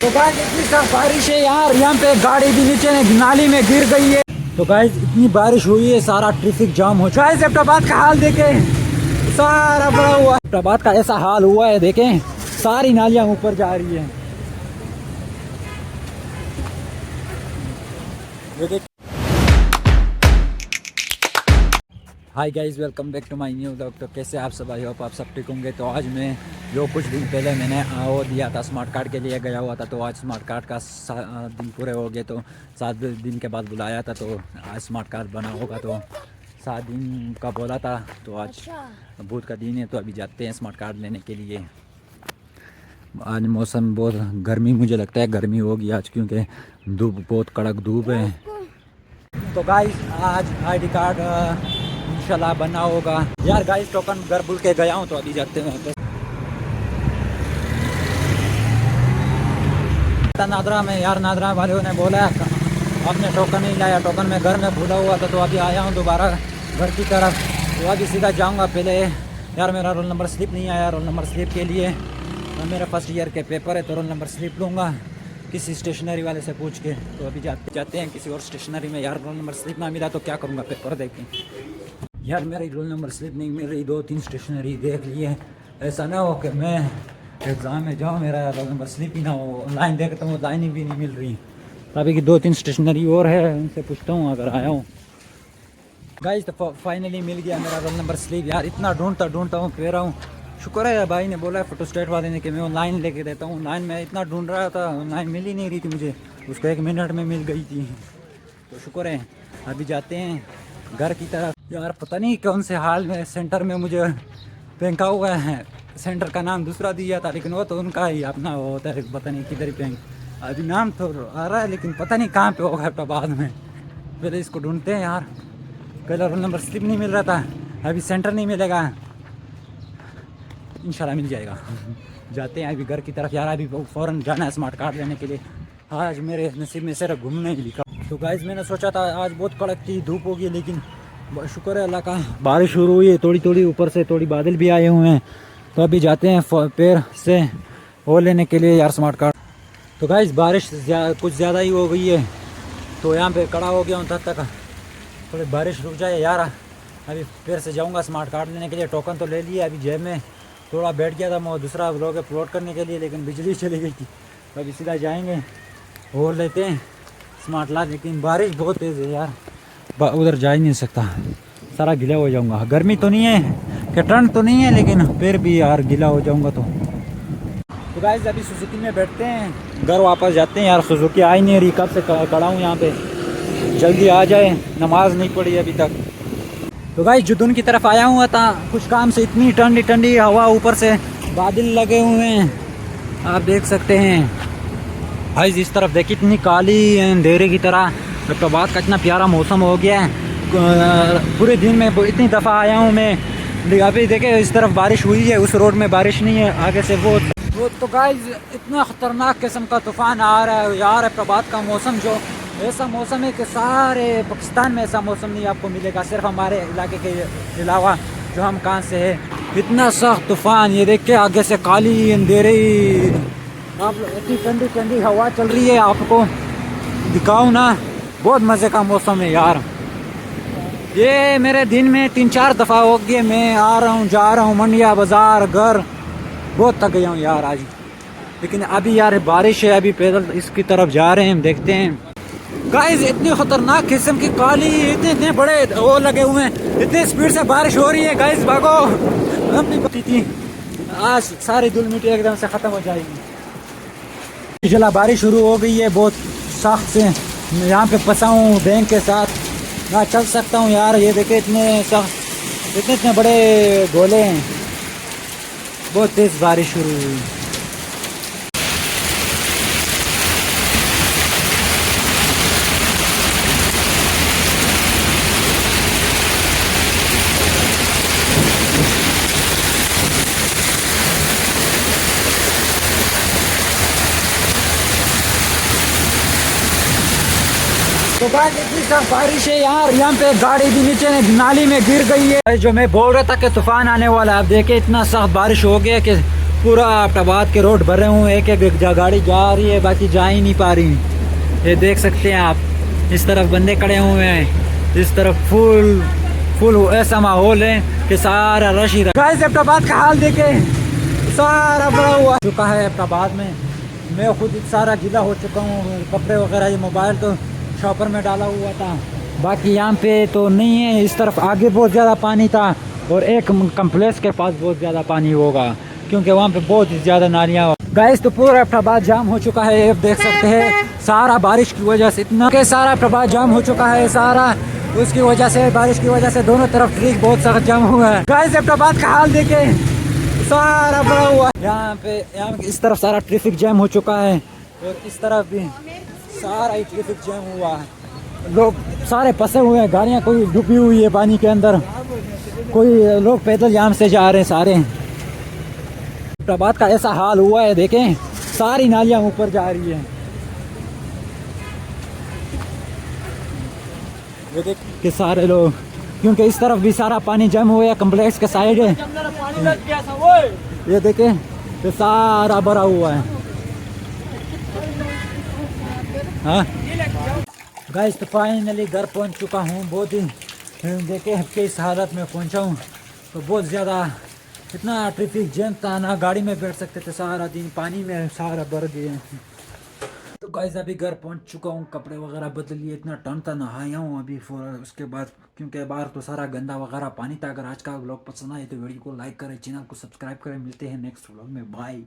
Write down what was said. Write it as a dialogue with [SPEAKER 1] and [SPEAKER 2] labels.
[SPEAKER 1] तो गाइस इतनी सख्त बारिश है यार, यहाँ पे गाड़ी भी नीचे नाली में गिर गई है। तो गाइस इतनी बारिश हुई है, सारा ट्रैफिक जाम हो चुका है। एबटाबाद का हाल देखें, सारा बड़ा हुआ है। एबटाबाद का ऐसा हाल हुआ है, देखें सारी नालियाँ ऊपर जा रही है। ये देख। Hi guys, welcome back to my new vlog. तो कैसे आप सब, आई होप आप सब ठीक होंगे। तो आज मैं जो कुछ दिन पहले मैंने वो दिया था स्मार्ट कार्ड के लिए गया हुआ था, तो आज स्मार्ट कार्ड का दिन पूरे हो गए। तो 7 दिन के बाद बुलाया था, तो आज स्मार्ट कार्ड बना होगा। तो 7 दिन का बोला था, तो आज बुध का दिन है। तो अभी जाते हैं स्मार्ट कार्ड लेने के लिए। आज मौसम बहुत गर्मी, मुझे लगता है गर्मी होगी आज, क्योंकि धूप बहुत कड़क धूप है। तो गाइस आज ID कार्ड इंशाल्लाह बना होगा यार। गाइस टोकन घर भूल के गया हूँ, तो अभी जाते हैं नादरा में। यार नादरा वालों ने बोला आपने टोकन नहीं लाया, टोकन में घर में भूला हुआ था। तो अभी आया हूँ दोबारा घर की तरफ, तो अभी सीधा जाऊँगा। पहले यार मेरा रोल नंबर स्लिप नहीं आया, रोल नंबर स्लिप के लिए मेरा फर्स्ट ईयर के पेपर है, तो रोल नंबर स्लिप लूँगा किसी स्टेशनरी वाले से पूछ के। तो अभी जाते हैं किसी और स्टेशनरी में। यार रोल नंबर स्लिप ना मिला तो क्या करूँगा, पेपर देखें। यार मेरी रोल नंबर स्लिप नहीं मिल रही, 2-3 स्टेशनरी देख लिए। ऐसा ना हो कि मैं एग्ज़ाम में जाऊँ मेरा रोल नंबर स्लिप ही ना हो। ऑनलाइन देखता हूँ, ऑनलाइन भी नहीं मिल रही। अभी की 2-3 स्टेशनरी और है, उनसे पूछता हूँ अगर आया हूँ। गाइस तो फाइनली मिल गया मेरा रोल नंबर स्लिप। यार इतना ढूंढता हूँ, फिर रहा हूँ। शुक्र है भाई ने बोला फोटोस्टेट वाले ने कि मैं ऑनलाइन लेके देता हूँ। ऑनलाइन में इतना ढूंढ रहा था, ऑनलाइन मिल ही नहीं रही थी मुझे, उसको 1 मिनट में मिल गई थी। तो शुक्र है। अभी जाते हैं घर की तरफ। यार पता नहीं कौन से हाल में सेंटर में मुझे फेंका हुआ है। सेंटर का नाम दूसरा दिया था, लेकिन वो तो उनका ही अपना वो होता है, पता नहीं किधर फेंक। अभी नाम तो आ रहा है, लेकिन पता नहीं कहाँ पे होगा। तो बाद में पहले इसको ढूंढते हैं यार। पहले रोल नंबर स्लिप नहीं मिल रहा था, अभी सेंटर नहीं मिलेगा, इंशाल्लाह मिल जाएगा। जाते हैं अभी घर की तरफ। यार अभी फ़ौरन जाना है स्मार्ट कार्ड लेने के लिए। आज मेरे नसीब में सिर्फ घूमने ही लिखा। तो गाइस मैंने सोचा था आज बहुत कड़क थी धूप होगी, लेकिन शुक्र है अल्लाह का, बारिश शुरू हुई है थोड़ी ऊपर से, थोड़ी बादल भी आए हुए हैं। तो अभी जाते हैं पैर से वो लेने के लिए यार स्मार्ट कार्ड। तो गाइस बारिश कुछ ज़्यादा ही हो गई है, तो यहाँ पे खड़ा हो गया हूँ तब तक थोड़ी बारिश रुक जाए यार। अभी फिर से जाऊँगा स्मार्ट कार्ड लेने के लिए। टोकन तो ले लिया, अभी जेब में थोड़ा बैठ गया था मैं दूसरा ब्लॉग अपलोड करने के लिए, लेकिन बिजली चली गई थी। तो अभी सीधा जाएंगे और लेते हैं स्मार्ट कार्ड। लेकिन बारिश बहुत तेज़ है यार, उधर जा ही नहीं सकता, सारा गीला हो जाऊंगा। गर्मी तो नहीं है कि ठंड तो नहीं है, लेकिन फिर भी यार गीला हो जाऊंगा। तो गाइस अभी सुजुकी में बैठते हैं, घर वापस जाते हैं। यार सुजुकी आ ही नहीं रही, कब से खड़ा हूँ यहाँ पे, जल्दी आ जाए, नमाज नहीं पढ़ी अभी तक। तो गाइस जुदून की तरफ आया हुआ था कुछ काम से। इतनी ठंडी हवा, ऊपर से बादल लगे हुए हैं, आप देख सकते हैं। भाई इस तरफ देखिए इतनी काली अंधेरे की तरह। एबटाबाद का इतना प्यारा मौसम हो गया है। पूरे दिन में इतनी दफ़ा आया हूँ मैं। अभी देखे इस तरफ बारिश हुई है, उस रोड में बारिश नहीं है, आगे से वो। तो गाइस इतना ख़तरनाक किस्म का तूफ़ान आ रहा है यार। एबटाबाद का मौसम जो ऐसा मौसम है कि सारे पाकिस्तान में ऐसा मौसम नहीं आपको मिलेगा, सिर्फ हमारे इलाके के अलावा जो हम कहाँ से है। इतना सख्त तूफ़ान, ये देख के आगे से काली अंधेरे, आप इतनी ठंडी हवा चल रही है, आपको दिखाऊं ना, बहुत मज़े का मौसम है यार। ये मेरे दिन में 3-4 दफ़ा हो गए मैं आ रहा हूँ जा रहा हूँ मंडिया बाज़ार घर, बहुत थक गया हूँ यार आज। लेकिन अभी यार बारिश है, अभी पैदल इसकी तरफ जा रहे हैं, हम देखते हैं। गाइस इतनी खतरनाक किस्म की काली, इतने बड़े वो लगे हुए हैं, इतनी स्पीड से बारिश हो रही है। गाइस भागो, हम नहीं पती थी, आज सारी धूल मिट्टी एकदम से ख़त्म हो जाएगी। चला बारिश शुरू हो गई है बहुत सख्त से। यहाँ पे फंसा हूँ बैंक के साथ, ना चल सकता हूँ यार। ये देखे इतने सख्त, इतने बड़े गोले हैं, बहुत तेज़ बारिश शुरू हुई। तो गाइस इतनी सख्त बारिश है यार, यहाँ पे गाड़ी भी नीचे नाली में गिर गई है। जो मैं बोल रहा था कि तूफान आने वाला है, अब देखे इतना सख्त बारिश हो गया कि पूरा अहमदाबाद के रोड भरे हुए हैं, एक एक गाड़ी जा रही है, बाकी जा ही नहीं पा रही। ये देख सकते हैं आप, इस तरफ बंदे खड़े हुए हैं, इस तरफ फुल ऐसा माहौल है कि सारा रश ही रहा। अहमदाबाद का हाल देखे, सारा भरा हुआ चुका है अहमदाबाद में। मैं खुद सारा गीला हो चुका हूँ, कपड़े वगैरह, ये मोबाइल तो शॉपर में डाला हुआ था, बाकी यहाँ पे तो नहीं है। इस तरफ आगे बहुत ज़्यादा पानी था और एक कम्प्लेक्स के पास बहुत ज़्यादा पानी होगा, क्योंकि वहाँ पे बहुत ज़्यादा नालियाँ। गाइस तो पूरा अहमदाबाद जाम हो चुका है, आप देख सकते हैं, सारा बारिश की वजह से, इतना कि सारा अहमदाबाद जाम हो चुका है, सारा उसकी वजह से, बारिश की वजह से दोनों तरफ ट्रैफिक बहुत सख्त जाम हुआ है। गाइस अहमदाबाद का हाल देखे, सारा भरा हुआ यहाँ पे इस तरफ सारा ट्रैफिक जैम हो चुका है और इस तरफ भी सारा ही ट्रैफिक जैम हुआ है। लोग सारे फंसे हुए हैं, गाड़ियाँ कोई डूबी हुई है पानी के अंदर, कोई लोग पैदल यहाँ से जा रहे हैं सारे। अहमदाबाद का ऐसा हाल हुआ है, देखें सारी नालियाँ ऊपर जा रही है। ये देख के सारे लोग, क्योंकि इस तरफ भी सारा पानी जम हुआ है, कम्प्लेक्स के साइड है, ये देखें ये सारा भरा हुआ है। हाँ गाइस तो फाइनली घर पहुंच चुका हूँ, बहुत ही देखे किस हालत में पहुंचा हूँ। तो बहुत ज़्यादा इतना ट्रैफिक जैम था, ना गाड़ी में बैठ सकते थे, सारा दिन पानी में सारा भर गए। तो गाइस अभी घर पहुंच चुका हूँ, कपड़े वगैरह बदल लिए, इतना ठंड था, नहाया हूँ अभी उसके बाद, क्योंकि बाहर तो सारा गंदा वगैरह पानी था। अगर आज का व्लॉग पसंद आए तो वीडियो को लाइक करें, चैनल को सब्सक्राइब करें। मिलते हैं नेक्स्ट व्लॉग में, बाय।